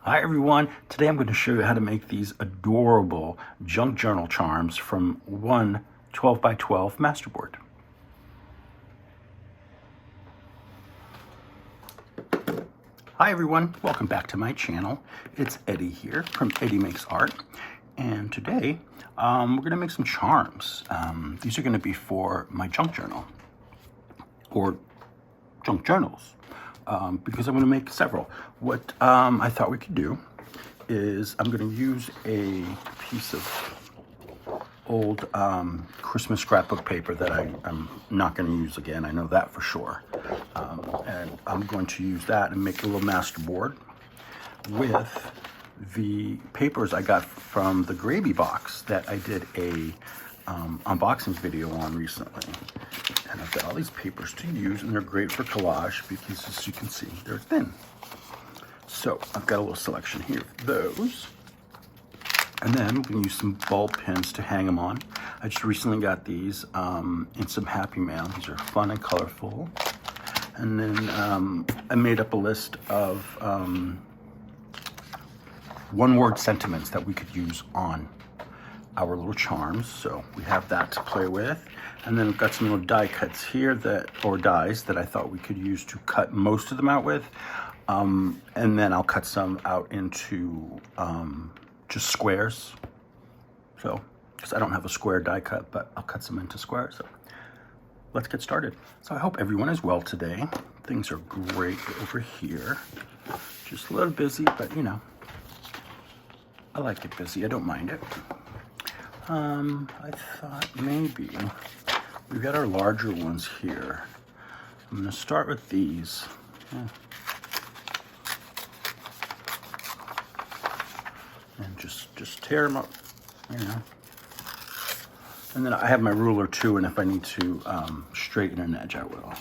Hi everyone, today I'm going to show you how to make these adorable junk journal charms from one 12 by 12 masterboard. Hi everyone, welcome back to my channel. It's Eddie here from Eddie Makes Art, and today we're going to make some charms. These are going to be for my junk journal, or junk journals. Because I'm going to make several. What I thought we could do is I'm going to use a piece of old Christmas scrapbook paper that I'm not going to use again. I know that for sure. And I'm going to use that and make a little masterboard with the papers I got from the gravy box that I did a unboxing video on recently. And I've got all these papers to use, and they're great for collage because, as you can see, they're thin. So I've got a little selection here of those. And then we're going to use some ball pins to hang them on. I just recently got these in some Happy Mail. These are fun and colorful. And then I made up a list of one-word sentiments that we could use on our little charms. So we have that to play with. And then we've got some little die cuts here or dies that I thought we could use to cut most of them out with. And then I'll cut some out into just squares. So, because I don't have a square die cut, but I'll cut some into squares. So let's get started. So I hope everyone is well today. Things are great over here. Just a little busy, but you know, I like it busy. I don't mind it. I thought maybe we've got our larger ones here. I'm going to start with these. And just tear them up, you know. And then I have my ruler too, and if I need to straighten an edge, I will.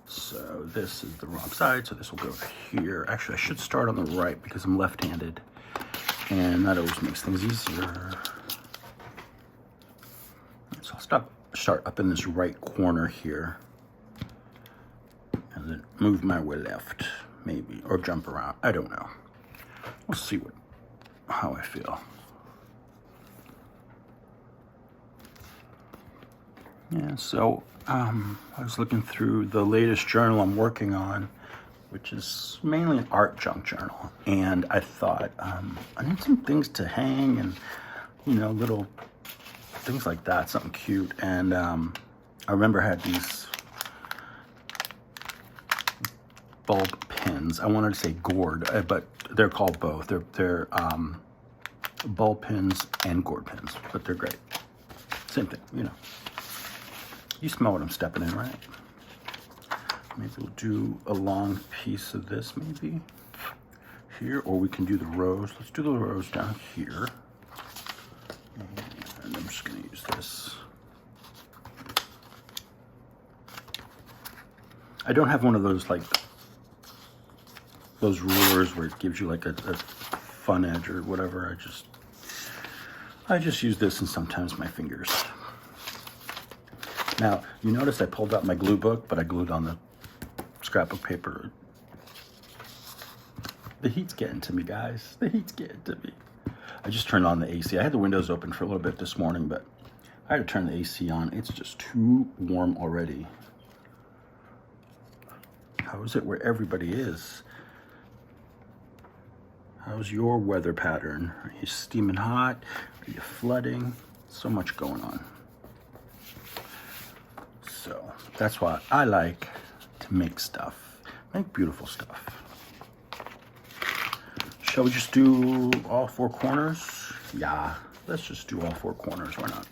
So this is the wrong side, so this will go here. Actually, I should start on the right because I'm left-handed, and that always makes things easier. So I'll start up in this right corner here, and then move my way left, maybe, or jump around. I don't know. We'll see how I feel. Yeah, so I was looking through the latest journal I'm working on, which is mainly an art junk journal, and I thought I need some things to hang and, you know, little things like that, something cute. And I remember I had these bulb pins. I wanted to say gourd, but they're called both. They're bulb pins and gourd pins, but they're great. Same thing, you know. You smell what I'm stepping in, right? Maybe we'll do a long piece of this, maybe here, or we can do the rows. Let's do the rows down here. And I'm just going to use this. I don't have one of those, like, those rulers where it gives you like a fun edge or whatever. I just use this and sometimes my fingers. Now, you notice I pulled out my glue book, but I glued on the scrapbook paper. The heat's getting to me, guys. The heat's getting to me. I just turned on the AC. I had the windows open for a little bit this morning, but I had to turn the AC on. It's just too warm already. How is it where everybody is? How's your weather pattern? Are you steaming hot? Are you flooding? So much going on. So that's why I like to make stuff, make beautiful stuff. Shall we just do all four corners? Yeah, let's just do all four corners. Why not?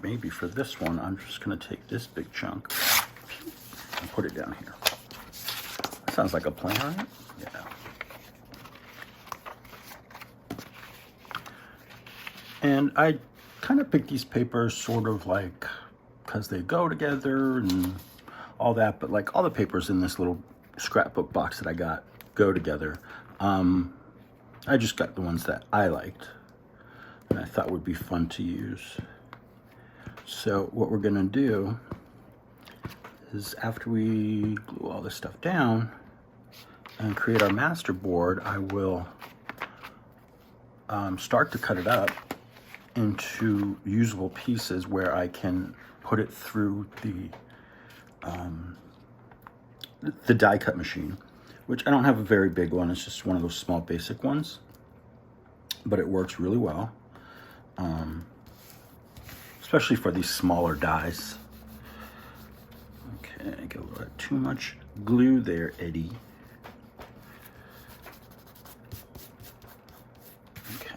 Maybe for this one, I'm just going to take this big chunk and put it down here. That sounds like a plan, right? Yeah. And I kind of picked these papers sort of like because they go together and all that, but like all the papers in this little scrapbook box that I got go together. I just got the ones that I liked and I thought would be fun to use. So what we're gonna do is after we glue all this stuff down, and create our master board, I will start to cut it up into usable pieces where I can put it through the die cut machine, which I don't have a very big one. It's just one of those small basic ones, but it works really well, especially for these smaller dies. Okay, I got a little bit too much glue there, Eddie. Okay,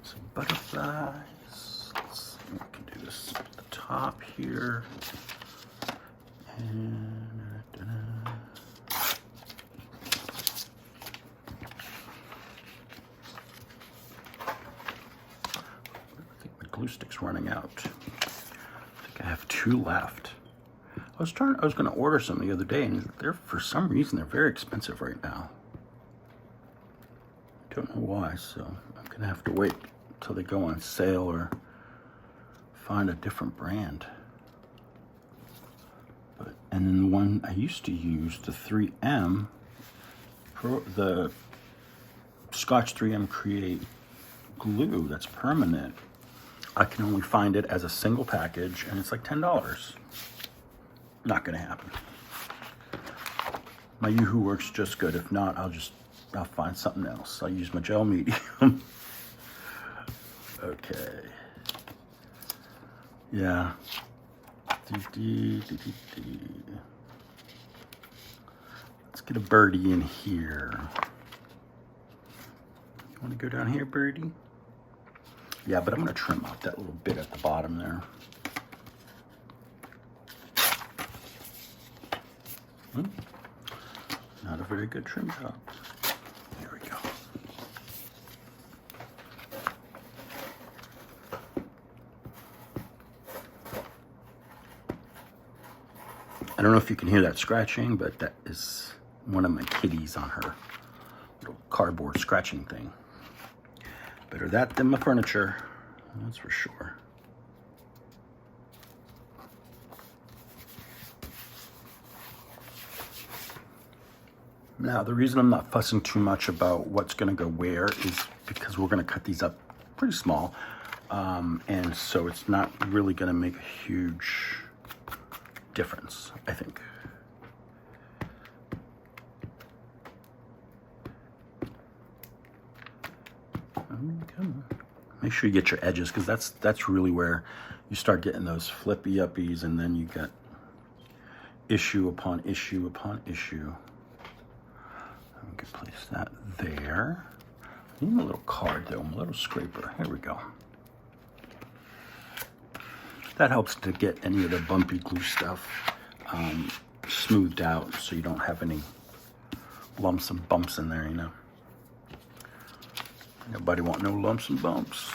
some butterflies. Let's see, we can do this at the top here. And I think my glue stick's running out. I think I have 2 left. I was going to order some the other day, and for some reason they're very expensive right now. Don't know why, so I'm gonna have to wait till they go on sale or find a different brand. And then the one I used to use, the 3M, the Scotch 3M Create glue that's permanent, I can only find it as a single package, and it's like $10. Not gonna happen. My Yoo-Hoo works just good. If not, I'll find something else. I'll use my gel medium. Okay. Yeah. Let's get a birdie in here. You want to go down here, birdie? Yeah, but I'm going to trim out that little bit at the bottom there. Not a very good trim job. There we go. I don't know if you can hear that scratching, but that is one of my kitties on her little cardboard scratching thing. Better that than my furniture, that's for sure. Now, the reason I'm not fussing too much about what's gonna go where is because we're gonna cut these up pretty small. And so it's not really gonna make a huge difference, I think. Make sure you get your edges, because that's really where you start getting those flippy uppies, and then you get issue upon issue upon issue. We can place that there. I need a little card though, a little scraper. Here we go. That helps to get any of the bumpy glue stuff smoothed out, so you don't have any lumps and bumps in there, you know. Nobody want no lumps and bumps.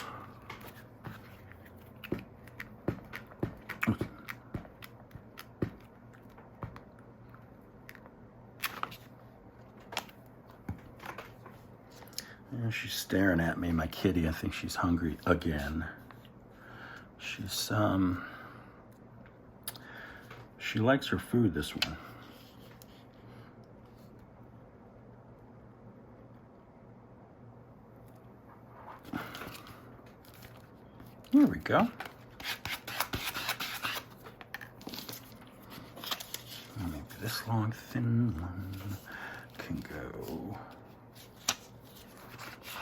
And she's staring at me, my kitty. I think she's hungry again. She's she likes her food, this one. Here we go. Maybe this long, thin one can go.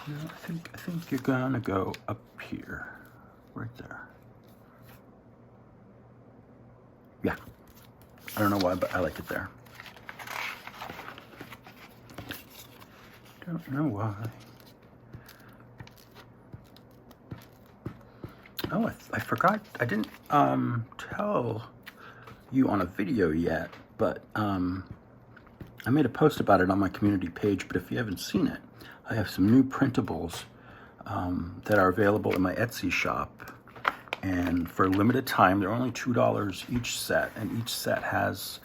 No, I think you're gonna go up here, right there. Yeah. I don't know why, but I like it there. Don't know why. Oh, I forgot. I didn't tell you on a video yet, but I made a post about it on my community page, but if you haven't seen it, I have some new printables that are available in my Etsy shop. And for a limited time, they're only $2 each set, and each set has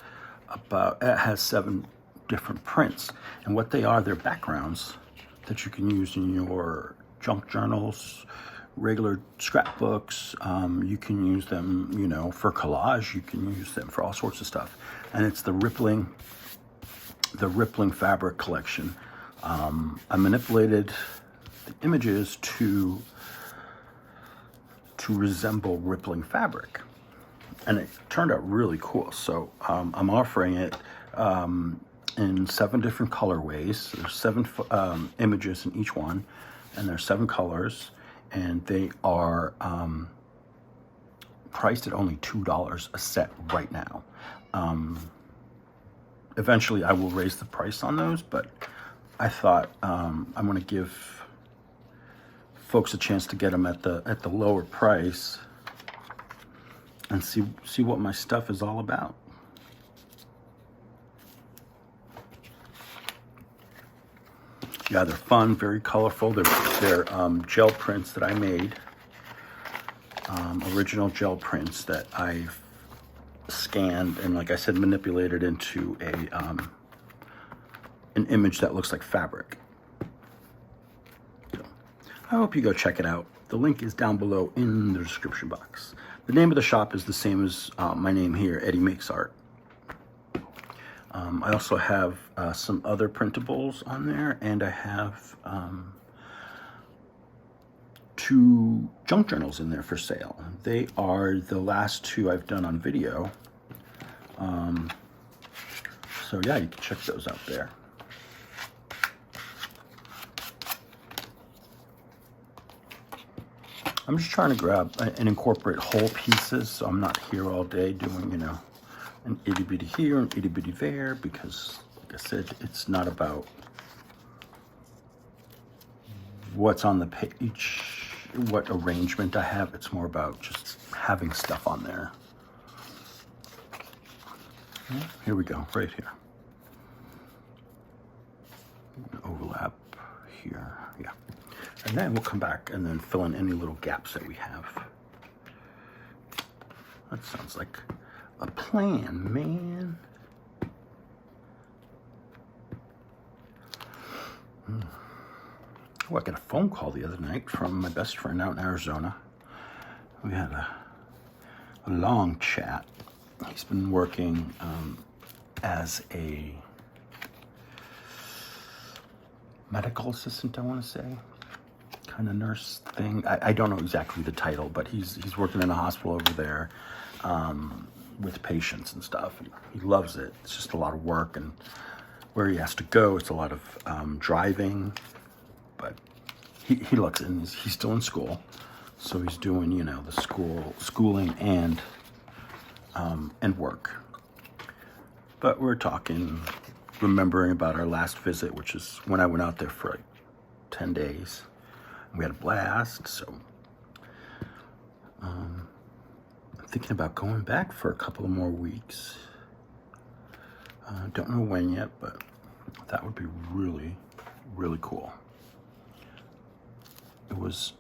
7 different prints. And what they are, they're backgrounds that you can use in your junk journals, regular scrapbooks. You can use them, you know, for collage. You can use them for all sorts of stuff. And it's the rippling the rippling fabric collection. I manipulated the images to resemble rippling fabric, and it turned out really cool. So I'm offering it in 7 different colorways. There's 7 images in each one, and there's 7 colors, and they are priced at only $2 a set right now. Eventually I will raise the price on those, but I thought I'm going to give folks a chance to get them at the lower price and see what my stuff is all about. Yeah, they're fun, very colorful. They're gel prints that I made, original gel prints that I've scanned and, like I said, manipulated into an image that looks like fabric. So, I hope you go check it out. The link is down below in the description box. The name of the shop is the same as my name here, Eddie Makes Art. I also have some other printables on there, and I have 2 junk journals in there for sale. They are the last 2 I've done on video. So yeah, you can check those out there. I'm just trying to grab and incorporate whole pieces, so I'm not here all day doing, an itty bitty here and itty bitty there, because, like I said, it's not about what's on the page, what arrangement I have. It's more about just having stuff on there. Here we go, right here. Overlap here, yeah. And then we'll come back and then fill in any little gaps that we have. That sounds like a plan, man. Oh, I got a phone call the other night from my best friend out in Arizona. We had a long chat. He's been working as a medical assistant, I want to say. Kind of nurse thing. I don't know exactly the title, but he's working in a hospital over there with patients and stuff. And he loves it. It's just a lot of work, and where he has to go, it's a lot of driving. But he looks, and he's still in school, so he's doing the schooling and work. But we're talking, remembering about our last visit, which is when I went out there for like 10 days. We had a blast, so I'm thinking about going back for a couple of more weeks. Don't know when yet, but that would be really, really cool. It was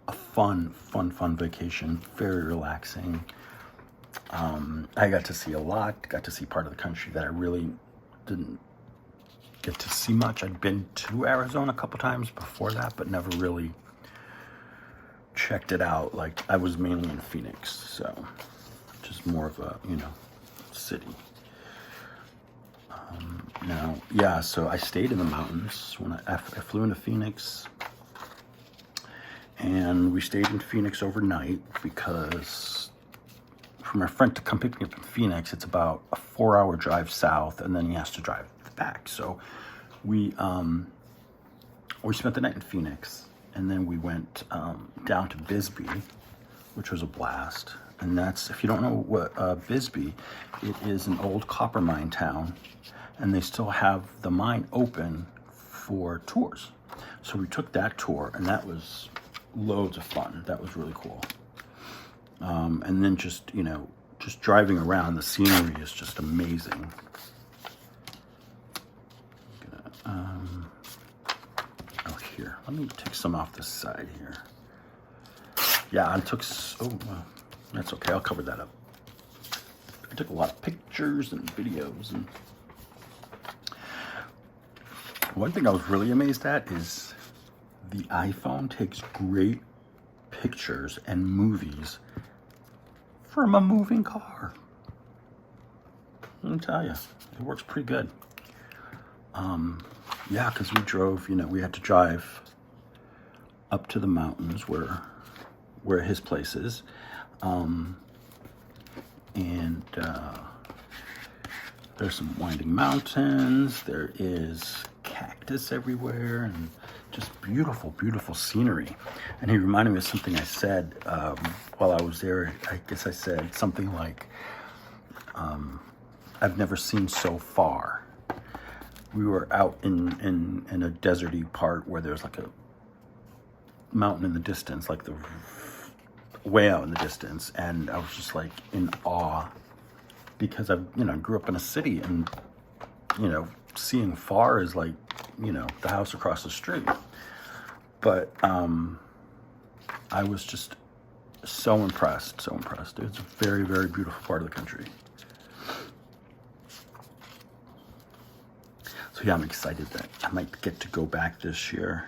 a fun vacation, very relaxing. I got to see a lot, got to see part of the country that I really didn't get to see much. I'd been to Arizona a couple times before that, but never really checked it out. Like, I was mainly in Phoenix, so just more of a, city. So I stayed in the mountains when I flew into Phoenix, and we stayed in Phoenix overnight because for my friend to come pick me up in Phoenix, it's about a 4-hour drive south, and then he has to drive back. So we spent the night in Phoenix, and then we went down to Bisbee, which was a blast. And that's, if you don't know what Bisbee, it is an old copper mine town, and they still have the mine open for tours. So we took that tour, and that was loads of fun. That was really cool. And then just driving around, the scenery is just amazing. Here, let me take some off this side here. Yeah, I took, that's okay, I'll cover that up. I took a lot of pictures and videos, and one thing I was really amazed at is the iPhone takes great pictures and movies from a moving car. Let me tell you, it works pretty good. Yeah, because we drove, we had to drive up to the mountains where his place is. And there's some winding mountains. There is cactus everywhere and just beautiful, beautiful scenery. And he reminded me of something I said while I was there. I guess I said something like, I've never seen so far. We were out in a deserty part where there's like a mountain in the distance, like the way out in the distance, and I was just like in awe because I grew up in a city, and seeing far is like the house across the street. But I was just so impressed, so impressed. It's a very, very beautiful part of the country. So yeah, I'm excited that I might get to go back this year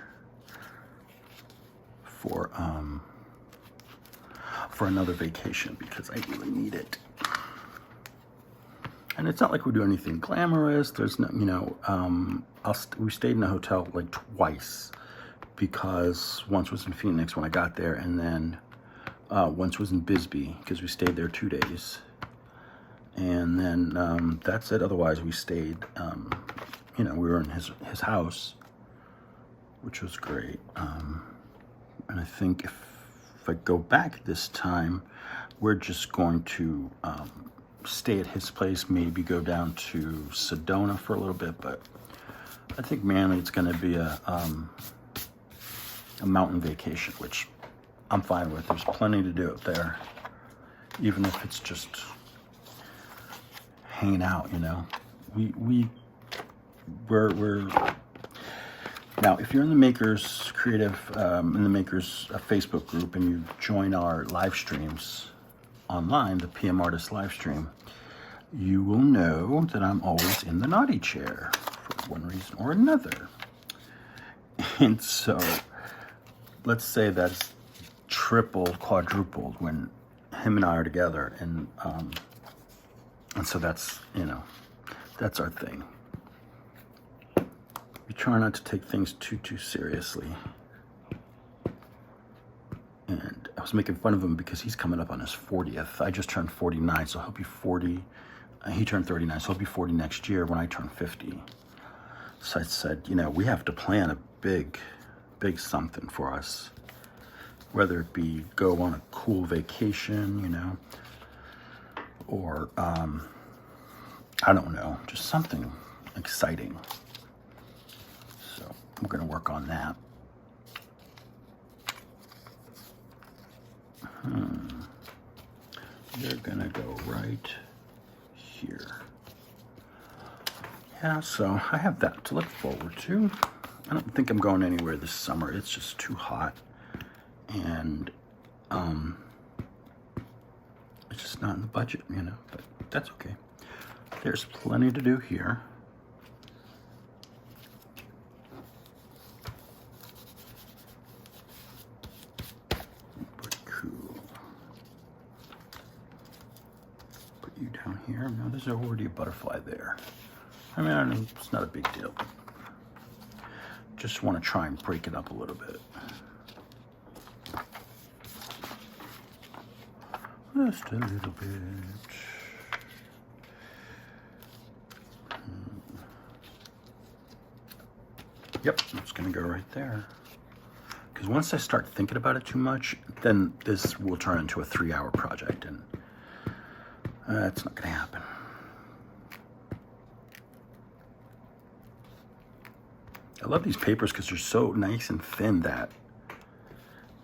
for another vacation because I really need it. And it's not like we do anything glamorous. There's no, we stayed in a hotel like twice because once was in Phoenix when I got there, and then once was in Bisbee because we stayed there 2 days. And then that's it. Otherwise, we stayed, we were in his house, which was great. And I think if I go back this time, we're just going to stay at his place, maybe go down to Sedona for a little bit, but I think mainly it's going to be a mountain vacation, which I'm fine with. There's plenty to do up there, even if it's just hanging out, We're now, if you're in the Makers Creative, in the Makers Facebook group, and you join our live streams online, the PM Artist live stream, you will know that I'm always in the naughty chair for one reason or another. And so, let's say that's tripled, quadrupled when him and I are together, and so that's that's our thing. We try not to take things too seriously. And I was making fun of him because he's coming up on his 40th. I just turned 49, so he'll be 40. He turned 39, so he'll be 40 next year when I turn 50. So I said, we have to plan a big something for us. Whether it be go on a cool vacation, or, I don't know, just something exciting. So we're going to work on that. They're going to go right here. Yeah, so I have that to look forward to. I don't think I'm going anywhere this summer. It's just too hot. And it's just not in the budget, but that's okay. There's plenty to do here. Pretty cool. Put you down here. Now there's already a butterfly there. I mean, it's not a big deal. Just want to try and break it up a little bit. Just a little bit. Yep, it's going to go right there. Because once I start thinking about it too much, then this will turn into a 3-hour project, and that's not going to happen. I love these papers because they're so nice and thin that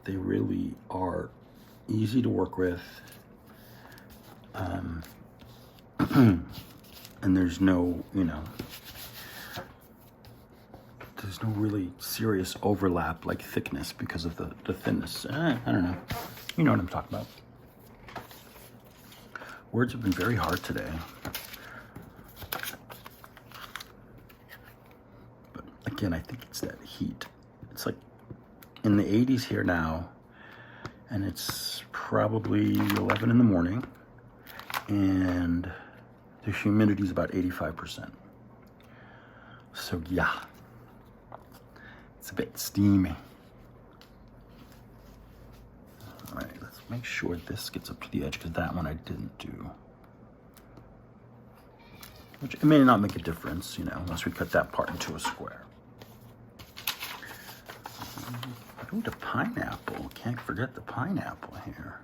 they really are easy to work with. And there's no, there's no really serious overlap like thickness because of the thinness. I don't know. You know what I'm talking about. Words have been very hard today. But again, I think it's that heat. It's like in the 80s here now, and it's probably 11 in the morning, and the humidity is about 85%. So yeah, it's a bit steamy. All right, let's make sure this gets up to the edge, because that one I didn't do. Which it may not make a difference, you know, once we cut that part into a square. Ooh, the pineapple. Can't forget the pineapple here.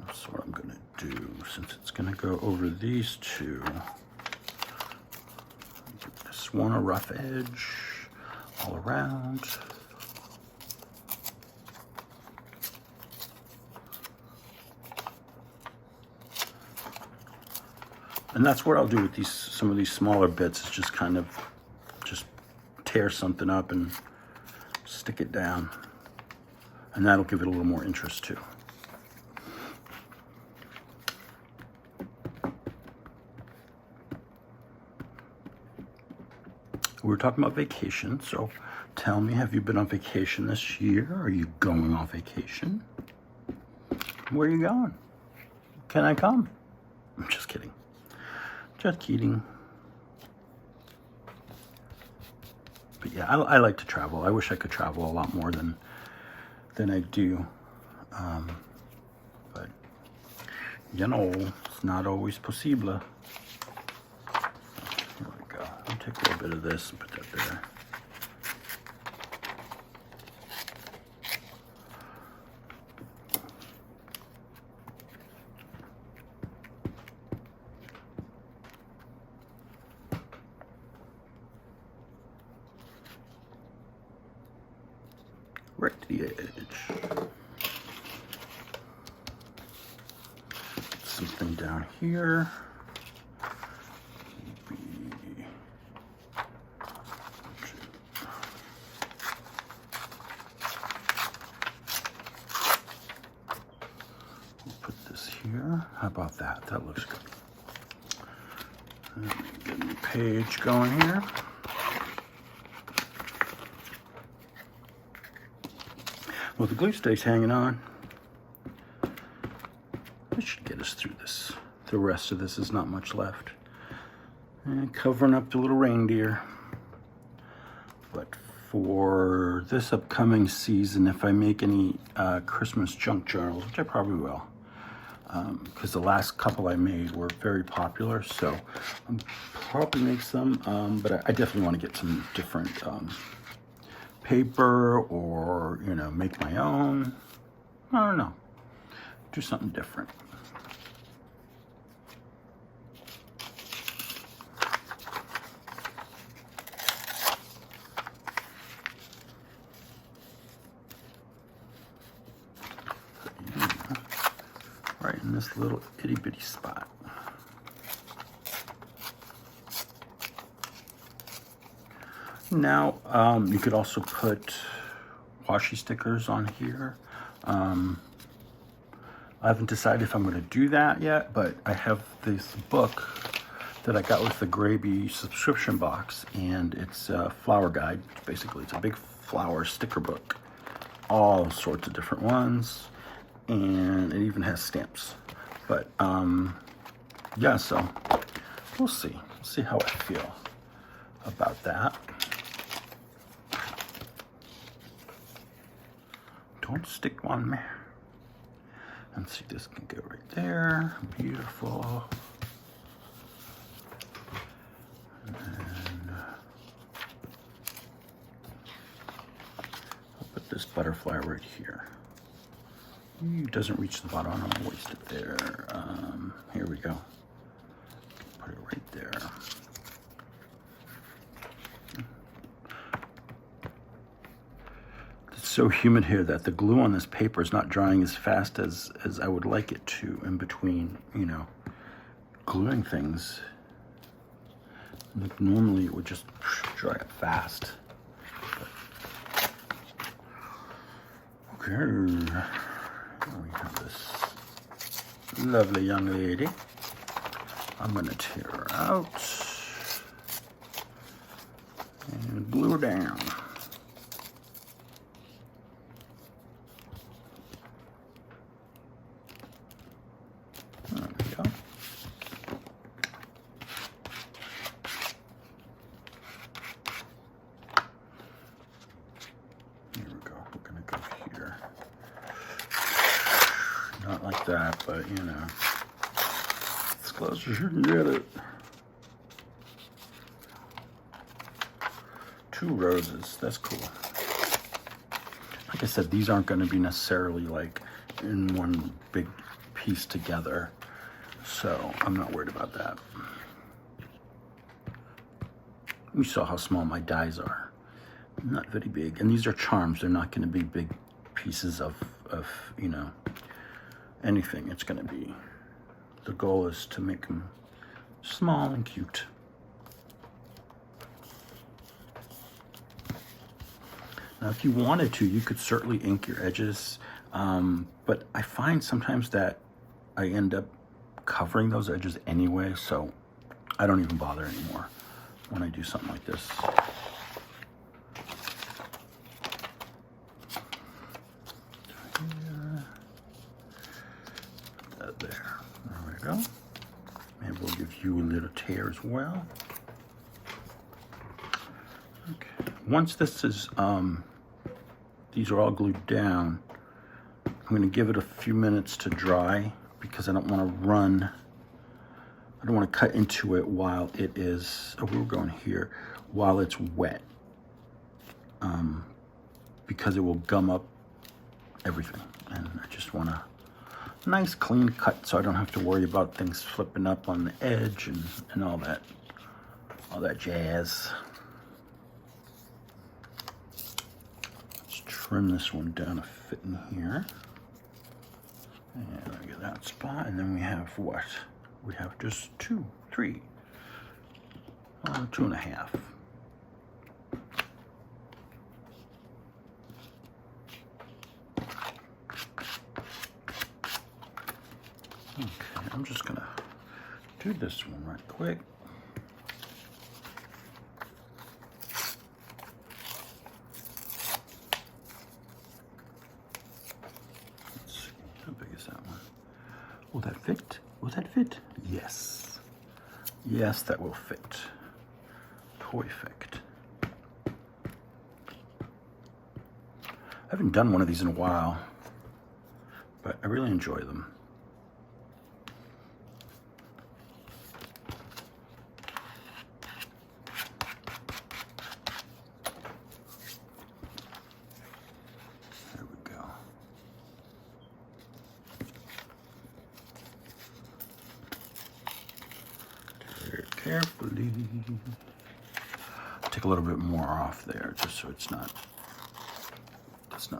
That's what I'm gonna do, since it's gonna go over these two. Give this one a rough edge all around. And that's what I'll do with these, some of these smaller bits, is just kind of just tear something up and stick it down. And that'll give it a little more interest too. We were talking about vacation, so tell me, have you been on vacation this year? Are you going on vacation? Where are you going? Can I come? I'm just kidding. Just kidding. But yeah, I like to travel. I wish I could travel a lot more than I do. But, you know, it's not always possible. Here we go. I'll take a little bit of this and put that there. Right to the edge. Something down here. Maybe. We'll put this here. How about that? That looks good. Let me get a new page going here. Well, the glue stays hanging on. This should get us through this. The rest of this is not much left. And covering up the little reindeer. But for this upcoming season, if I make any Christmas junk journals, which I probably will, because the last couple I made were very popular, so I'll probably make some, but I definitely want to get some different paper, or, you know, make my own. I don't know. Do something different. Yeah. Right in this little itty bitty spot. Now, you could also put washi stickers on here. I haven't decided if I'm going to do that yet, but I have this book that I got with the Graby subscription box, and it's a flower guide. Basically, it's a big flower sticker book. All sorts of different ones, and it even has stamps. But, yeah, so we'll see. We'll see how I feel about that. Don't stick on me. And see, this can go right there. Beautiful. And then I'll put this butterfly right here. It doesn't reach the bottom. I don't want to waste it there. Here we go. Put it right there. So humid here that the glue on this paper is not drying as fast as I would like it to in between, you know, gluing things. Like normally it would just dry up fast. But, okay, here we have this lovely young lady. I'm gonna tear her out and glue her down. like that, but you know, as close as you can get it. 2 roses, that's cool. Like I said, these aren't going to be necessarily like in one big piece together, so I'm not worried about that. You saw how small my dies are. Not very big. And these are charms. They're not going to be big pieces of, you know, anything. It's going to be, the goal is to make them small and cute. Now, if you wanted to, you could certainly ink your edges, but I find sometimes that I end up covering those edges anyway, so I don't even bother anymore when I do something like this. There we go. Maybe we'll give you a little tear as well. Okay. Once this is, these are all glued down, I'm going to give it a few minutes to dry because I don't want to run. I don't want to cut into it while it is, oh, we're going here, while it's wet, because it will gum up everything. And I just want a nice clean cut so I don't have to worry about things flipping up on the edge and all that jazz. Let's trim this one down to fit in here. And I get that spot, and then we have what? We have just 2, 3, 2.5. Okay, I'm just gonna do this one right quick. Let's see, how big is that one? Will that fit? Will that fit? Yes. Yes, that will fit. Perfect. I haven't done one of these in a while, but I really enjoy them. There we go. Very carefully. Take a little bit more off there, just so it's not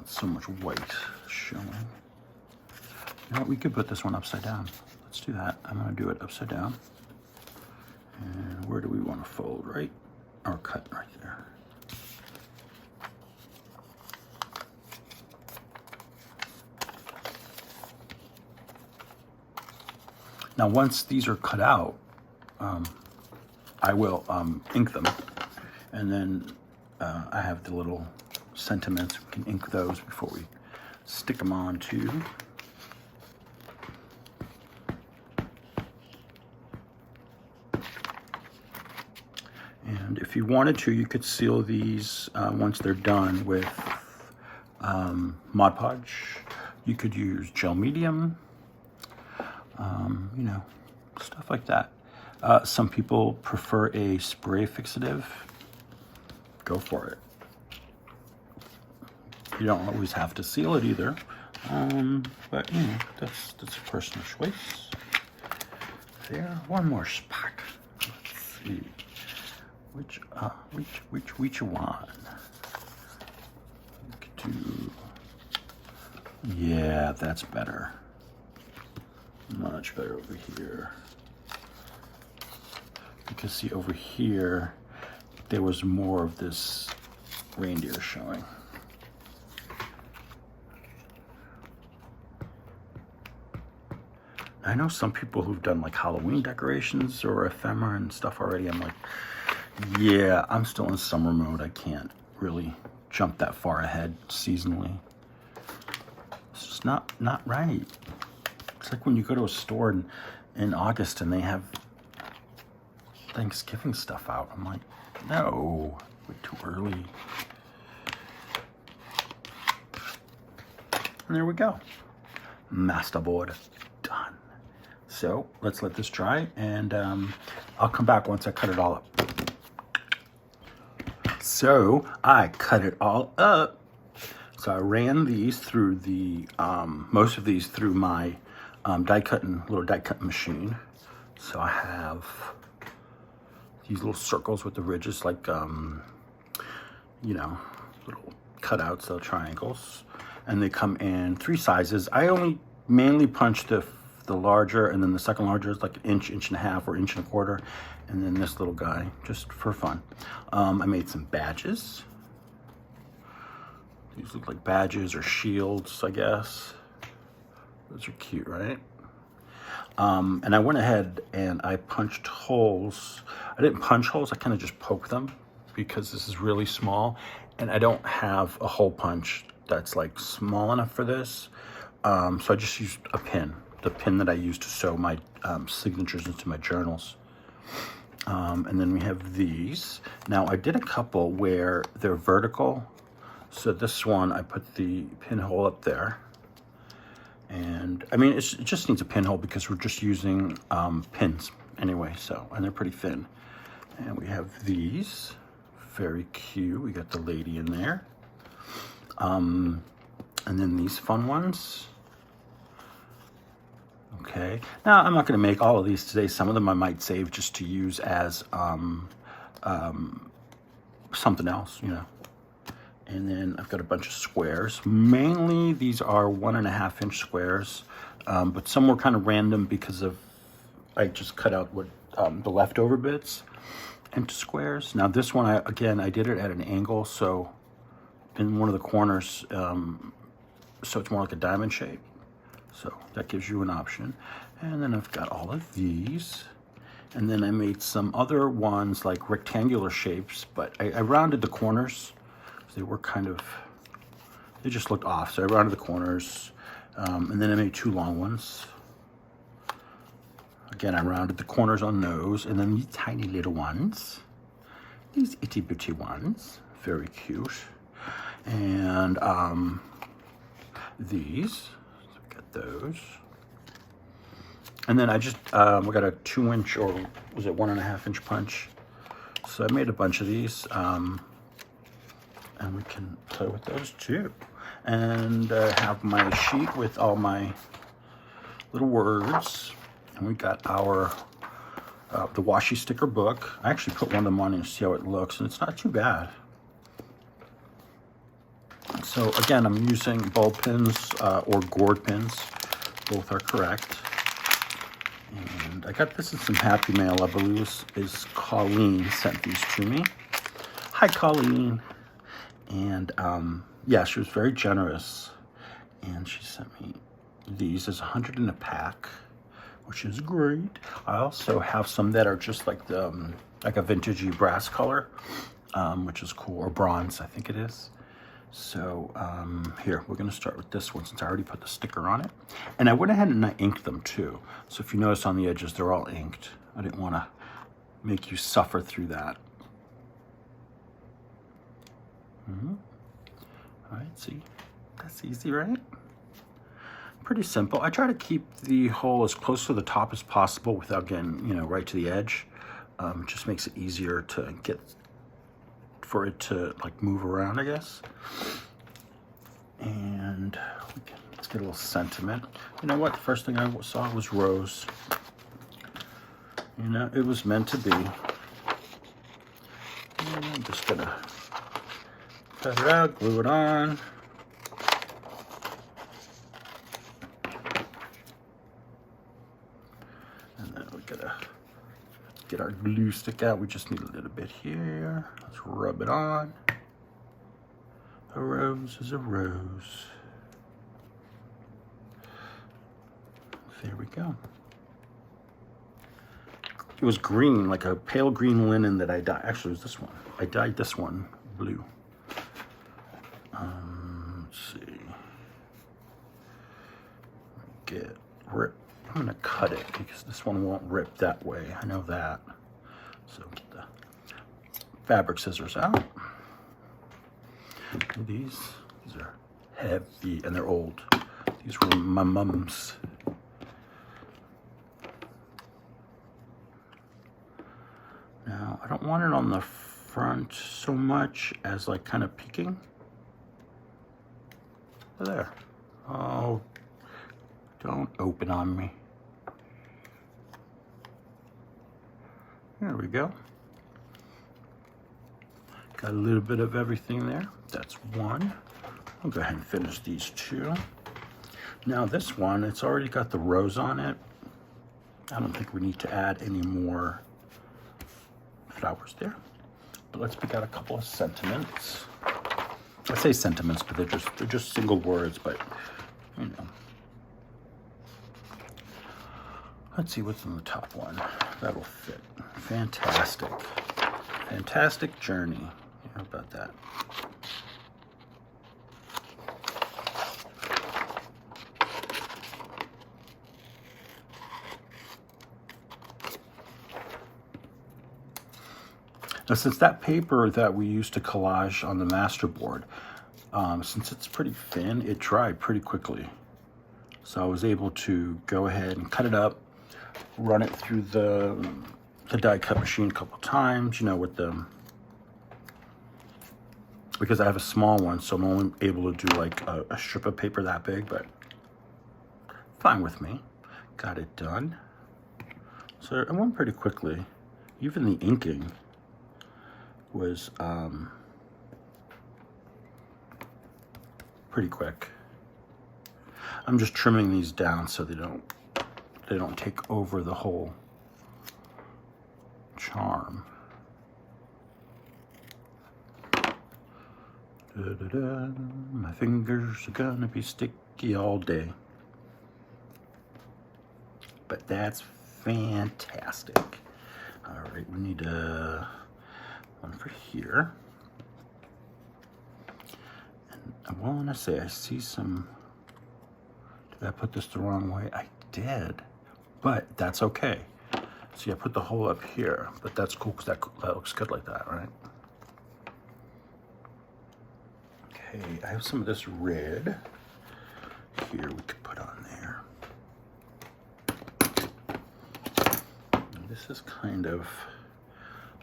so much white showing. You know what, we could put this one upside down. Let's do that. I'm gonna do it upside down. And where do we want to fold, right? Or cut right there. Now, once these are cut out, I will ink them, and then I have the little sentiments. We can ink those before we stick them on too. And if you wanted to, you could seal these once they're done with Mod Podge. You could use gel medium, you know, stuff like that. Some people prefer a spray fixative. Go for it. You don't always have to seal it either, but you know, that's a personal choice. There, one more spot. Let's see, which one? We could do. Yeah, that's better. Much better over here. Because see, over here, there was more of this reindeer showing. I know some people who've done like Halloween decorations or ephemera and stuff already. I'm like, yeah, I'm still in summer mode. I can't really jump that far ahead seasonally. It's just not right. It's like when you go to a store in August and they have Thanksgiving stuff out. I'm like, no, way too early. And there we go. masterboard done. So let's let this dry, and I'll come back once I cut it all up. So I cut it all up. So I ran these through the, most of these through my little die cutting machine. So I have these little circles with the ridges, like, you know, little cutouts, little triangles. And they come in 3 sizes. I only mainly punch the larger, and then the second larger is like an inch, inch and a half, or inch and a quarter. And then this little guy, just for fun. I made some badges. These look like badges or shields, I guess. Those are cute, right? And I went ahead and I punched holes. I didn't punch holes, I kind of just poked them because this is really small. And I don't have a hole punch that's like small enough for this. So I just used a pin, the pin that I used to sew my signatures into my journals. And then we have these. Now I did a couple where they're vertical. So this one, I put the pinhole up there. And I mean, it just needs a pinhole because we're just using pins anyway, so, and they're pretty thin. And we have these, very cute. We got the lady in there. And then these fun ones. Okay, now I'm not gonna make all of these today. Some of them I might save just to use as something else, you know. And then I've got a bunch of squares. Mainly these are 1.5 inch squares, but some were kind of random because of, I just cut out what the leftover bits into squares. Now this one, I did it at an angle, so in one of the corners, so it's more like a diamond shape. So that gives you an option. And then I've got all of these. And then I made some other ones like rectangular shapes, but I rounded the corners. They were kind of, they just looked off. So I rounded the corners, and then I made 2 long ones. Again, I rounded the corners on those, and then these tiny little ones, these itty bitty ones, very cute. And these, so got those. And then I just, we got a 2 inch, or was it 1.5 inch punch? So I made a bunch of these. And we can play with those too. And have my sheet with all my little words. And we got our, the washi sticker book. I actually put one of them on and see how it looks, and it's not too bad. So again, I'm using ball pins or gourd pins. Both are correct. And I got this in some Happy Mail, I believe is Colleen sent these to me. Hi, Colleen. And yeah, she was very generous, and she sent me these. There's 100 in a pack, which is great. I also have some that are just like the like a vintagey brass color, which is cool, or bronze, I think it is. So here, we're gonna start with this one since I already put the sticker on it. And I went ahead and I inked them too. So if you notice on the edges, they're all inked. I didn't wanna make you suffer through that. All right, see, that's easy, right? Pretty simple. I try to keep the hole as close to the top as possible without getting, you know, right to the edge. It just makes it easier to get, for it to like move around, I guess. And let's get a little sentiment. You know what? The first thing I saw was rose. You know, it was meant to be. And I'm just gonna cut it out, glue it on. And then we gotta get our glue stick out. We just need a little bit here. Let's rub it on. A rose is a rose. There we go. It was green, like a pale green linen that I dyed. Actually, it was this one. I dyed this one blue. Let's see. I'm gonna cut it because this one won't rip that way. I know that. So get the fabric scissors out. These are heavy and they're old. These were my mom's. Now, I don't want it on the front so much as like kind of peeking. There. Oh, don't open on me. There we go. Got a little bit of everything there. That's one. I'll go ahead and finish these two. Now this one, it's already got the rose on it. I don't think we need to add any more flowers there. But let's pick out a couple of sentiments. I say sentiments, but they're just single words, but you know. Let's see what's in the top one. That'll fit. Fantastic. Fantastic journey. How about that? Now, since that paper that we used to collage on the masterboard, since it's pretty thin, it dried pretty quickly. So I was able to go ahead and cut it up, run it through the die cut machine a couple times, you know, with the, because I have a small one, so I'm only able to do like a strip of paper that big, but fine with me. Got it done. So it went pretty quickly. Even the inking was pretty quick. I'm just trimming these down so they don't take over the whole charm. My fingers are gonna be sticky all day. But that's fantastic. All right, we need one for here. And I want to say I see some, did I put this the wrong way? I did, but that's okay. See, I put the hole up here, but that's cool because that looks good like that, right? Okay, I have some of this red here we could put on there. And this is kind of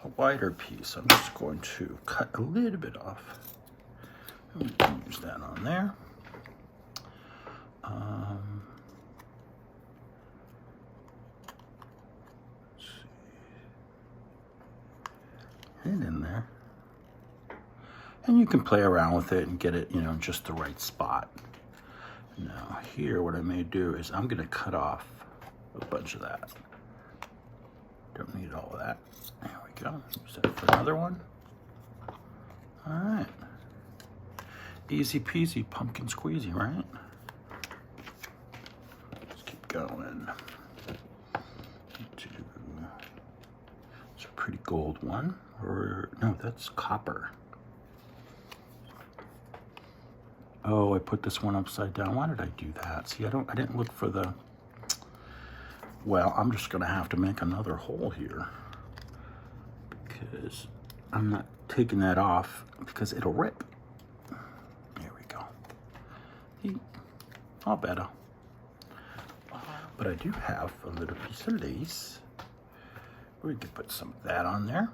a wider piece. I'm just going to cut a little bit off. And we can use that on there. Let's see. And in there. And you can play around with it and get it, you know, just the right spot. Now here, what I may do is I'm gonna cut off a bunch of that. Don't need all of that. There we go. Use that for another one. All right. Easy peasy, pumpkin squeezy, right? Let's keep going. It's a pretty gold one. Or, no, that's copper. Oh, I put this one upside down. Why did I do that? See, I didn't look for the, well, I'm just gonna have to make another hole here because I'm not taking that off because it'll rip. There we go. All better. But I do have a little piece of lace. We could put some of that on there.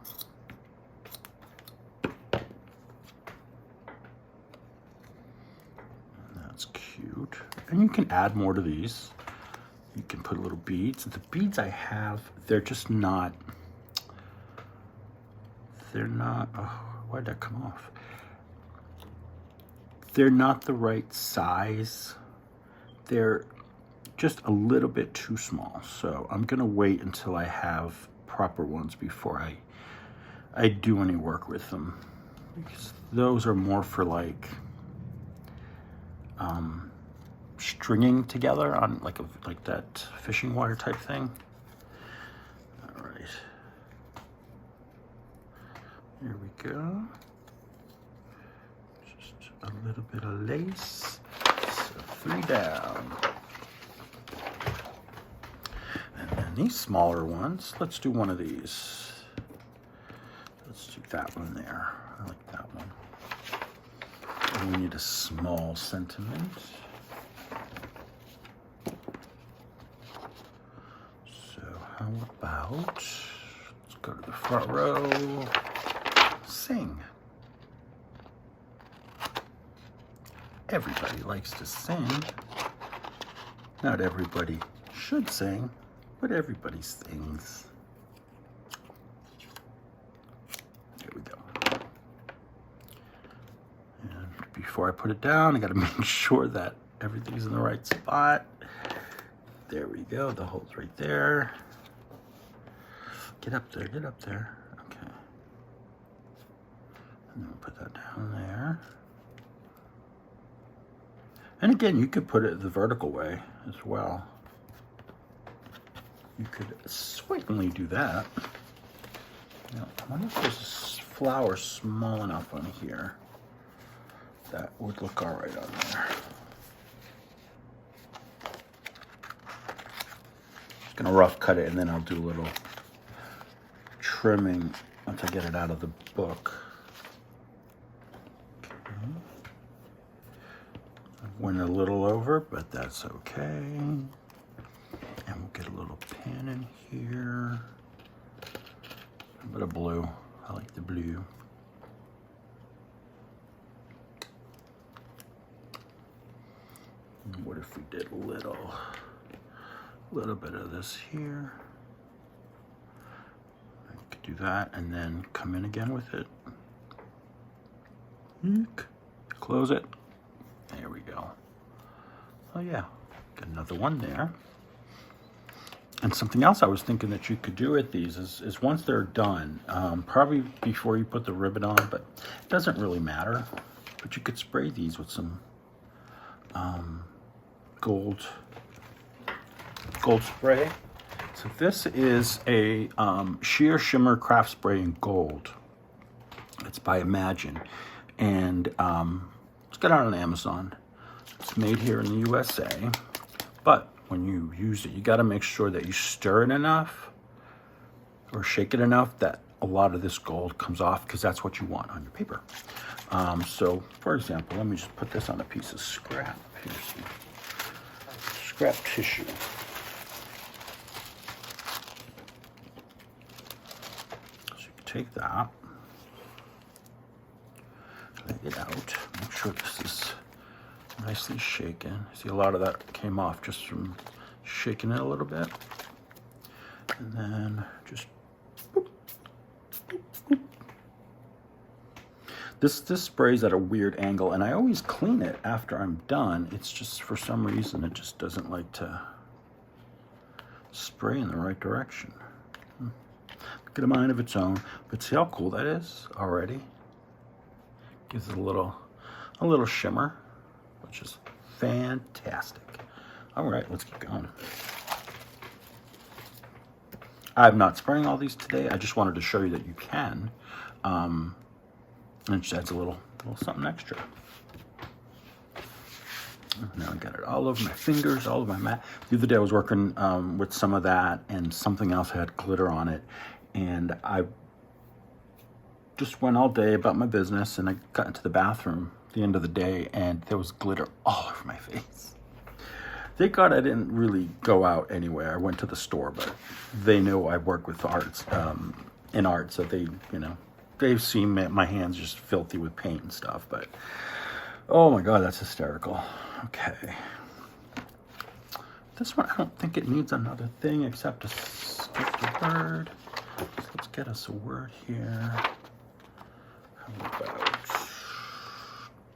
That's cute. And you can add more to these. You can put little beads. The beads I have, they're just not, oh, why'd that come off? They're not the right size. They're just a little bit too small. So I'm gonna wait until I have proper ones before I do any work with them. Because those are more for like, stringing together on like that fishing wire type thing. All right, here we go. Just a little bit of lace. So 3 down. And then these smaller ones, let's do one of these. Let's do that one there. I like that one. And we need a small sentiment. out. Let's go to the front row. Sing. Everybody likes to sing. Not everybody should sing, but everybody sings. There we go. And before I put it down, I got to make sure that everything's in the right spot. There we go. The hole's right there. Get up there. Get up there. Okay. And then put that down there. And again, you could put it the vertical way as well. You could certainly do that. Now, I wonder if there's a flower small enough on here that would look all right on there. Just gonna rough cut it, and then I'll do a little trimming once I get it out of the book. Went a little over, but that's okay. And we'll get a little pen in here. A bit of blue. I like the blue. And what if we did a little bit of this here? I could do that and then come in again with it. Close it. There we go. Oh yeah, got another one there. And something else I was thinking that you could do with these is once they're done, probably before you put the ribbon on, but it doesn't really matter. But you could spray these with some gold spray. So this is a sheer shimmer craft spray in gold. It's by Imagine, and it's got it on Amazon. It's made here in the USA, but when you use it, you got to make sure that you stir it enough or shake it enough that a lot of this gold comes off, because that's what you want on your paper. So, for example, let me just put this on a piece of scrap. Here's some scrap tissue. So you can take that, lay it out, make sure this is nicely shaken. See, a lot of that came off just from shaking it a little bit. And then just boop, boop, boop. This sprays at a weird angle, and I always clean it after I'm done. It's just, for some reason, it just doesn't like to spray in the right direction. Look at a mind of its own. But see how cool that is already? Gives it a little shimmer, which is fantastic. All right, let's keep going. I'm not spraying all these today. I just wanted to show you that you can. And it just adds a little something extra. Now I got it all over my fingers, all over my mat. The other day I was working with some of that, and something else had glitter on it. And I just went all day about my business, and I got into the bathroom at the end of the day, and there was glitter all over my face. Thank God I didn't really go out anywhere. I went to the store, but they know I work with arts, in art, so they, they've seen my hands just filthy with paint and stuff. But oh my God, that's hysterical. Okay, this one I don't think it needs another thing except to skip the word. So let's get us a word here. How about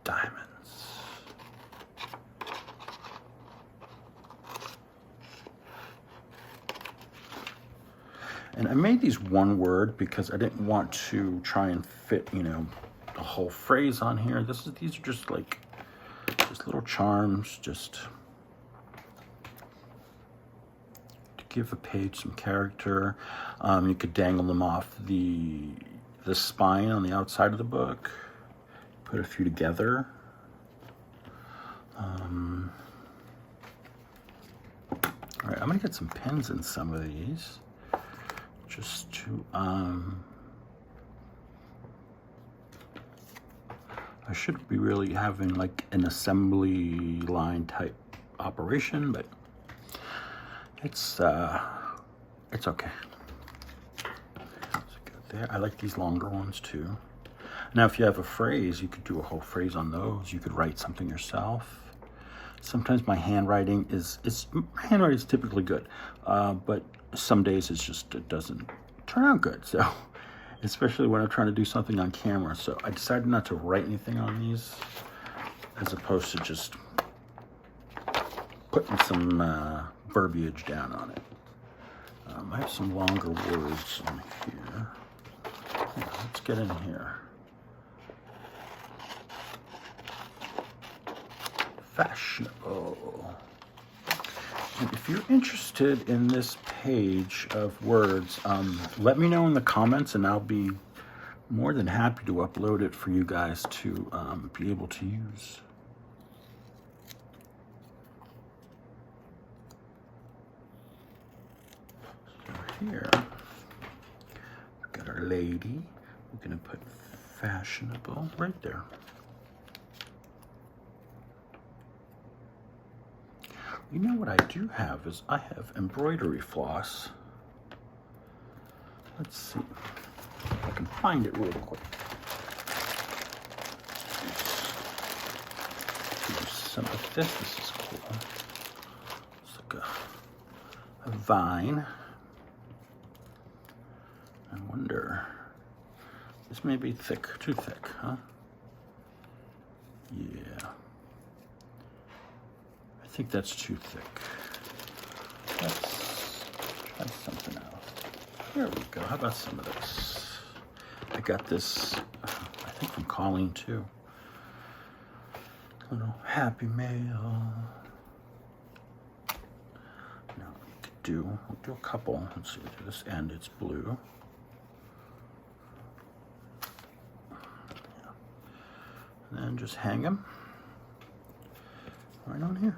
diamonds? And I made these one word because I didn't want to try and fit, the whole phrase on here. These are just like little charms, just to give a page some character. You could dangle them off the spine on the outside of the book. Put a few together. All right, I'm gonna get some pins in some of these, just to I should be really having like an assembly line type operation, but it's okay. there. I like these longer ones too. Now, if you have a phrase, you could do a whole phrase on those. You could write something yourself. Sometimes my handwriting is typically good, but some days it doesn't turn out good. So, especially when I'm trying to do something on camera. So I decided not to write anything on these, as opposed to just putting some verbiage down on it. I have some longer words in here. Yeah, let's get in here. Fashionable. And if you're interested in this page of words, let me know in the comments and I'll be more than happy to upload it for you guys to be able to use. So here, we've got our lady. We're gonna put fashionable right there. You know what I do have is I have embroidery floss. Let's see if I can find it real quick. Use some of this. This is cool. It's like a vine. I wonder. This may be thick, too thick, huh? Yeah. I think that's too thick. Let's try something else. There we go. How about some of this? I got this, I think from Colleen too. Little Happy Mail. Now we'll do a couple. Let's see, we'll do this end. It's blue. Yeah. And then just hang them right on here.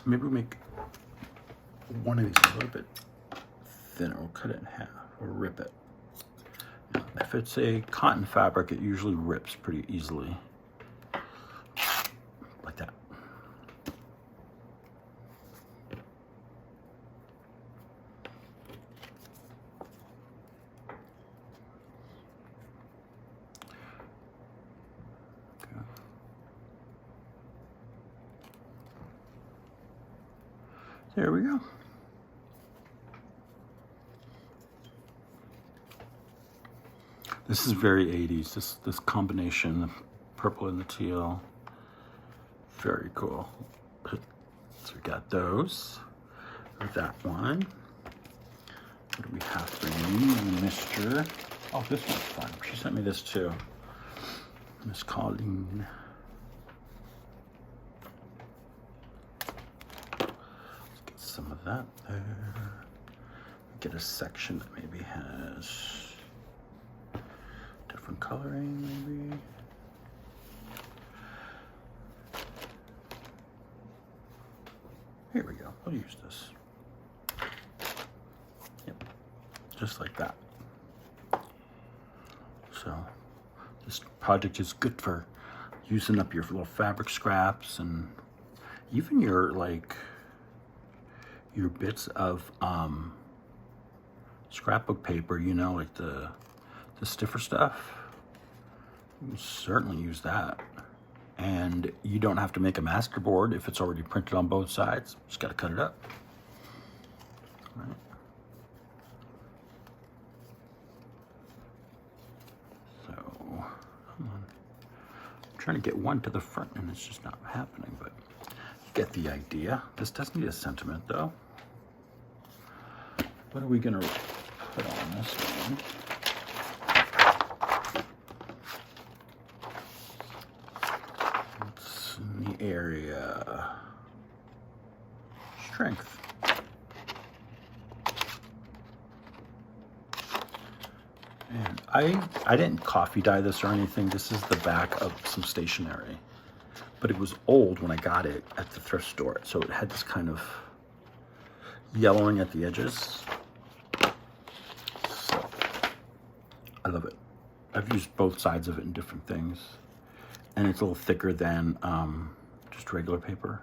Maybe we'll make one of these a little bit thinner. We'll cut it in half or rip it. Now, if it's a cotton fabric, it usually rips pretty easily. Like that. There we go. This is very 80s. This combination, the purple and the teal. Very cool. So we got those. That one. What do we have for you, Mr.? Oh, this one's fun. She sent me this too. Miss Colleen. Some of that there. Get a section that maybe has different coloring, maybe. Here we go. We'll use this. Yep, just like that. So this project is good for using up your little fabric scraps and even your your bits of scrapbook paper, you know, like the stiffer stuff. You can certainly use that. And you don't have to make a master board if it's already printed on both sides. Just got to cut it up. All right. So, come on. I'm trying to get one to the front and it's just not happening, but you get the idea. This does need a sentiment though. What are we gonna put on this one? It's in the area. Strength. And I didn't coffee dye this or anything. This is the back of some stationery. But it was old when I got it at the thrift store. So it had this kind of yellowing at the edges. So I love it. I've used both sides of it in different things. And it's a little thicker than just regular paper.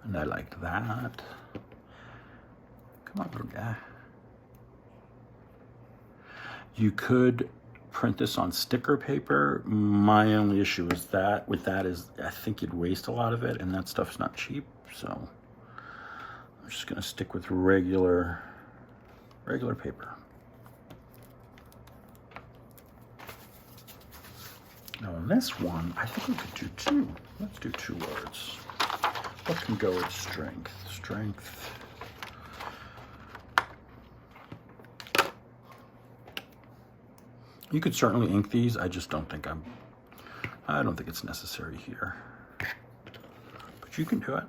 And I liked that. Come on, little guy. You could print this on sticker paper. My only issue is that I think you'd waste a lot of it, and that stuff's not cheap. So I'm just gonna stick with regular paper. Now on this one, I think we could do two. Let's do 2 words. What can go with strength? Strength. You could certainly ink these. I just don't think I don't think it's necessary here. But you can do it.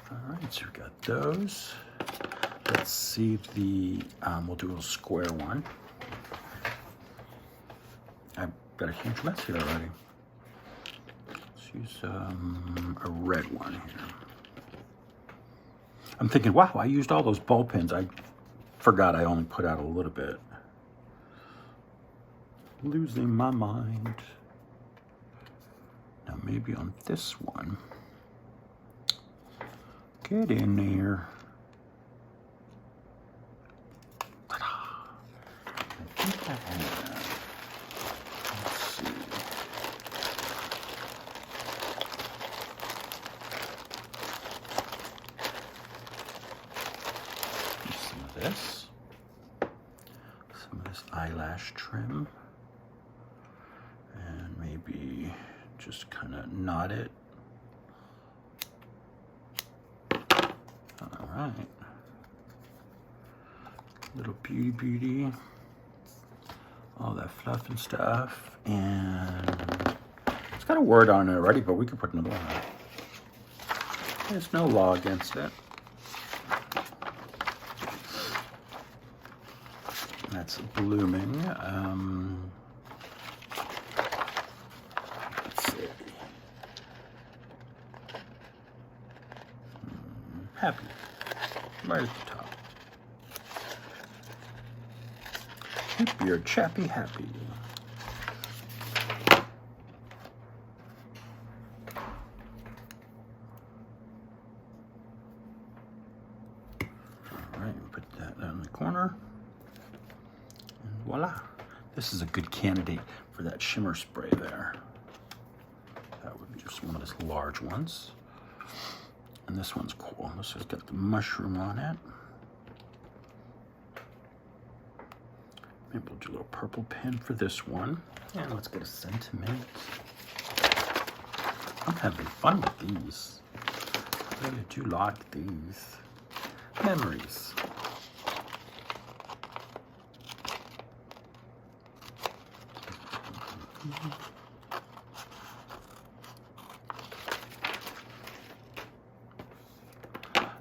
All right, so we've got those. Let's see the, we'll do a square one. I've got a huge mess here already. Let's use a red one here. I'm thinking, wow, I used all those ball pins. I forgot I only put out a little bit. Losing my mind. Now maybe on this one. Get in there. I think I have. Let's see. Some of this eyelash trim, and maybe just kind of knot it. All right, little beauty, all that fluff and stuff, and it's got a word on it already, but we could put another one on it. There's no law against it. That's blooming. Let's see. Happy. Right at the top. Keep your chappy happy. All right, put that down in the corner. Voila. This is a good candidate for that shimmer spray there. That would be just one of those large ones. And this one's cool. This has got the mushroom on it. Maybe we'll do a little purple pen for this one. And let's get a sentiment. I'm having fun with these. I really do like these. Memories.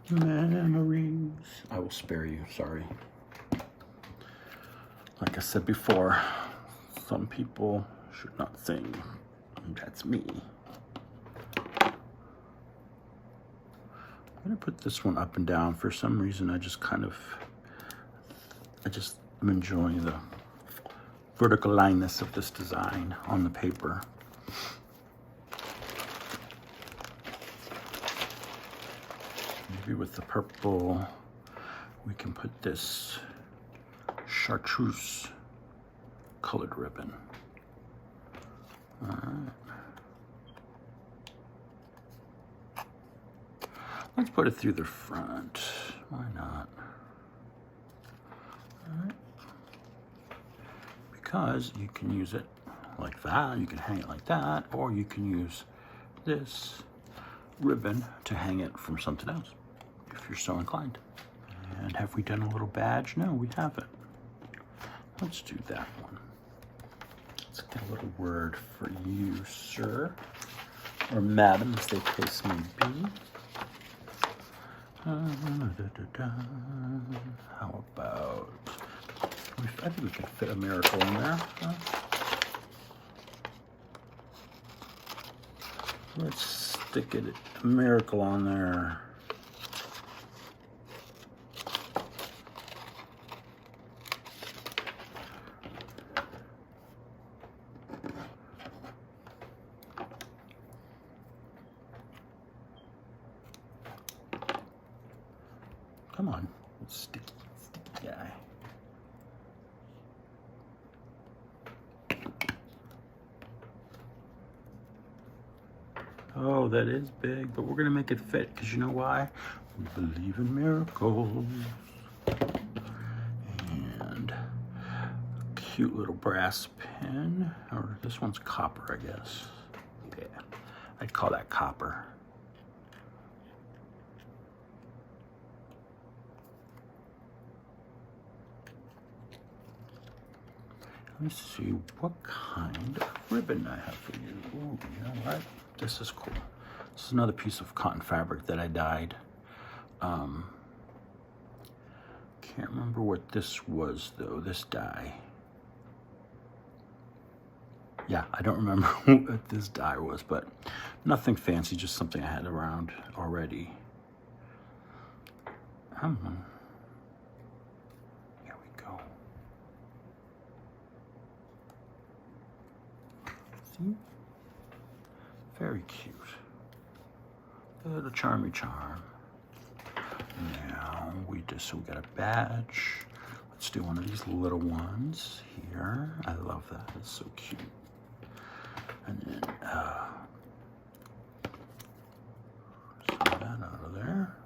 Memories. I will spare you, sorry. Like I said before, some people should not sing. That's me. I'm gonna put this one up and down. For some reason, I just am enjoying the vertical lineness of this design on the paper. Maybe with the purple, we can put this chartreuse colored ribbon. All right. Let's put it through the front. Why not? All right. Because you can use it like that, you can hang it like that, or you can use this ribbon to hang it from something else, if you're so inclined. And have we done a little badge? No, we haven't. Let's do that one. Let's get a little word for you, sir, or madam, as the case may be. How about, I think we can fit a miracle in there. Huh? Let's stick a miracle on there. Come on, sticky guy. Oh, that is big, but we're gonna make it fit, because you know why? We believe in miracles. And a cute little brass pin, or this one's copper, I guess. Yeah, I'd call that copper. Let me see what kind of ribbon I have for you. Ooh, you know what? This is cool. This is another piece of cotton fabric that I dyed. Can't remember what this was though, this dye. Yeah, I don't remember what this dye was, but nothing fancy, just something I had around already. Here we go. See? Very cute. A little charmy charm. Now we got a badge. Let's do one of these little ones here. I love that. It's so cute. And then see that out of there.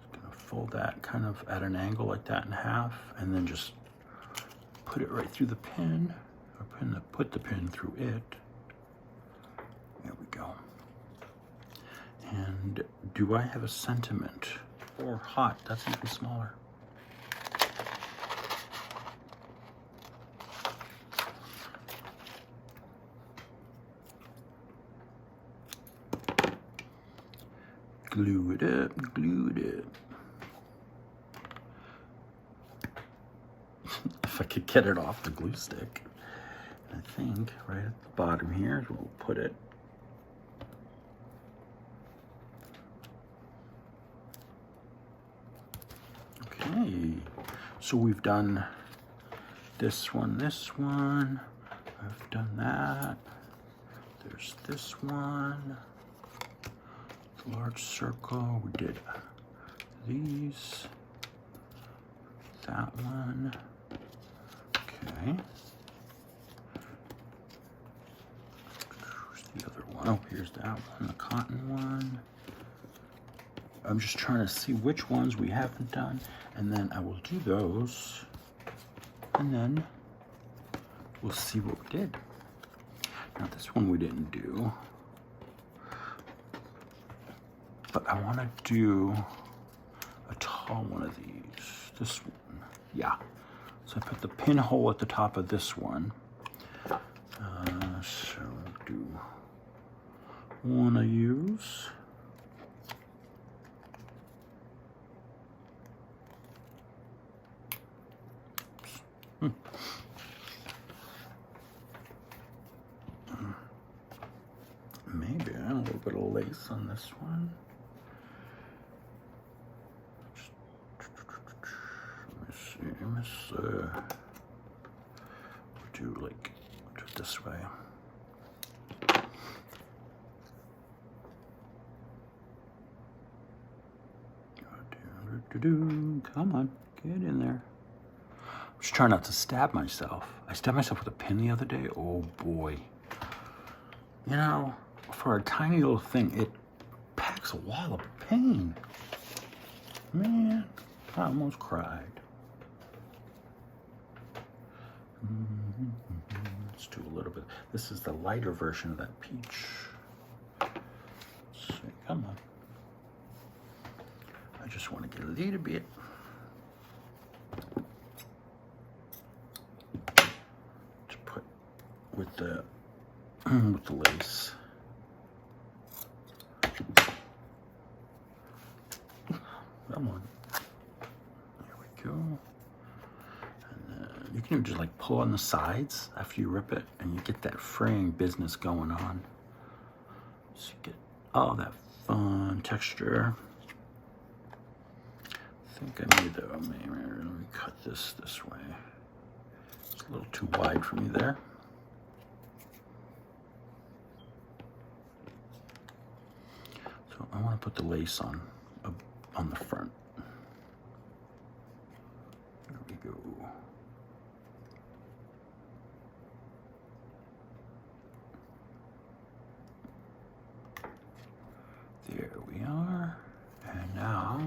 Just gonna fold that kind of at an angle like that in half, and then just put it right through the pin, or put the pin through it. There we go. And do I have a sentiment? Or hot, that's even smaller. Glue it up, glue it up. If I could get it off the glue stick. I think right at the bottom here is where we'll put it. Okay, so we've done this one, I've done that. There's this one, large circle, we did these, that one, okay. Where's the other one? Oh, here's that one, the cotton one. I'm just trying to see which ones we haven't done, and then I will do those, and then we'll see what we did. Now this one we didn't do, but I want to do a tall one of these. This one, yeah. So I put the pinhole at the top of this one. So I'll do one I use. Maybe a little bit of lace on this one. Let me see. Do it this way. Come on, get in there. I'm just trying not to stab myself. I stabbed myself with a pin the other day. Oh boy. You know, for a tiny little thing, it packs a wall of pain. Man, I almost cried. Let's do a little bit. This is the lighter version of that peach. Let's see, come on. I just want to get a little bit. To put with the lace. Come on. There we go. And then you can just like pull on the sides after you rip it, and you get that fraying business going on. So you get all that fun texture. I think I need to, maybe let me cut this way. It's a little too wide for me there. So I want to put the lace on the front. There we are. And now,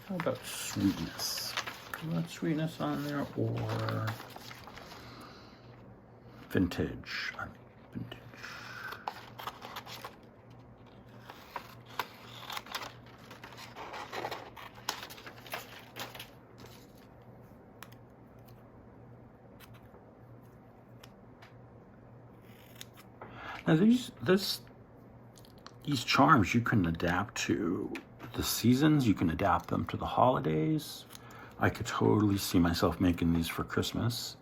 how about sweetness? Do you want sweetness on there or vintage? Vintage. Now these charms you can adapt to the seasons. You can adapt them to the holidays. I could totally see myself making these for Christmas.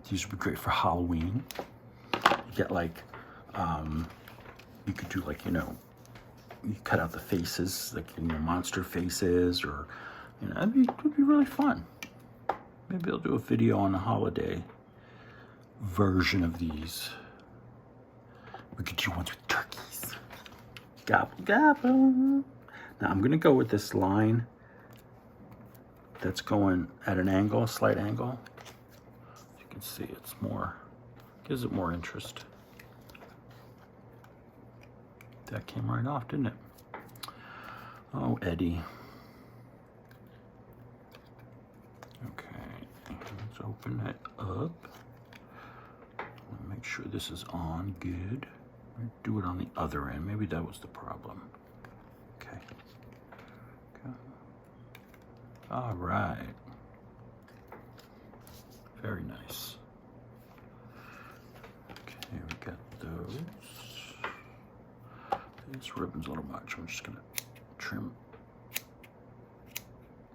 These would be great for Halloween. You get like, you could do like, you cut out the faces, like, monster faces, or, it'd be really fun. Maybe I'll do a video on a holiday version of these. We could do ones with turkeys. Gobble, gobble. Now I'm gonna go with this line that's going at an angle, a slight angle. As you can see, it's gives it more interest. That came right off, didn't it? Oh, Eddie. Okay, let's open it up. Make sure this is on good. Do it on the other end. Maybe that was the problem. Okay. All right. Very nice. Okay, we got those. This ribbon's a little much. I'm just gonna trim.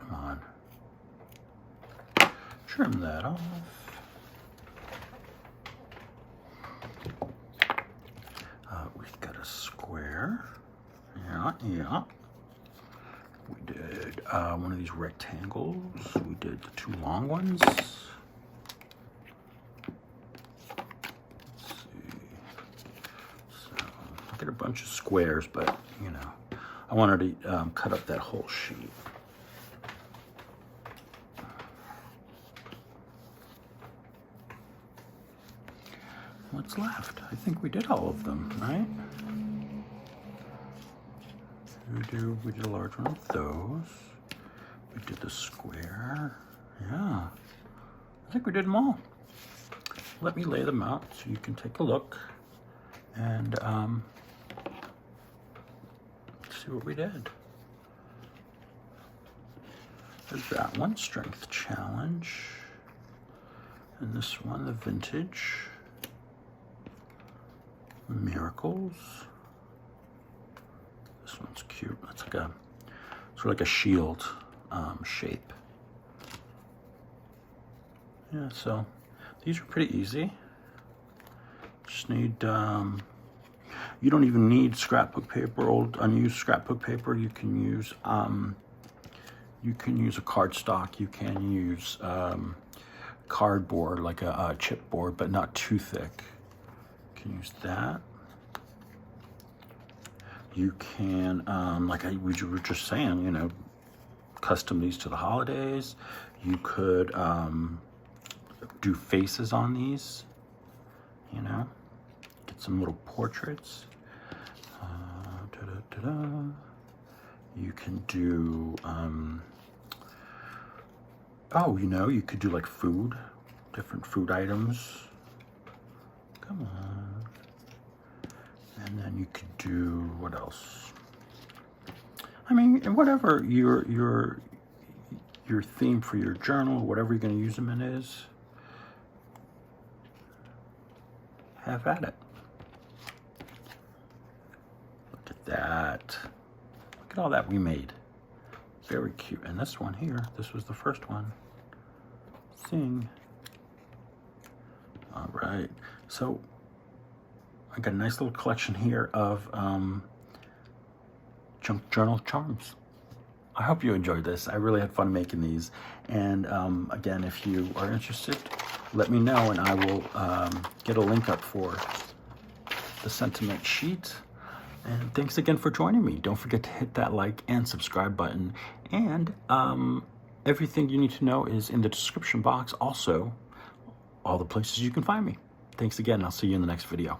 Come on. Trim that off. We've got a square. Yeah. We did one of these rectangles. We did the two long ones. Let's see. So I got a bunch of squares, but I wanted to cut up that whole sheet. What's left? I think we did all of them, right? We did a large one of those. We did the square. Yeah. I think we did them all. Let me lay them out so you can take a look and see what we did. There's that one, Strength Challenge. And this one, the Vintage. Miracles. This one's cute. That's like sort of like a shield shape. Yeah, so these are pretty easy. Just need, you don't even need scrapbook paper, old unused scrapbook paper. You can use a cardstock. You can use cardboard, like a chipboard, but not too thick. Can use that. You can, like we were just saying, custom these to the holidays. You could do faces on these, get some little portraits. You can do, you could do like food, different food items. Come on. And then you could do, what else? I mean, whatever your theme for your journal, whatever you're going to use them in is, have at it. Look at that. Look at all that we made. Very cute. And this one here, this was the first one. Sing. All right. So I got a nice little collection here of junk journal charms. I hope you enjoyed this. I really had fun making these. And again, if you are interested, let me know and I will get a link up for the sentiment sheet. And thanks again for joining me. Don't forget to hit that like and subscribe button. And everything you need to know is in the description box. Also, all the places you can find me. Thanks again. I'll see you in the next video.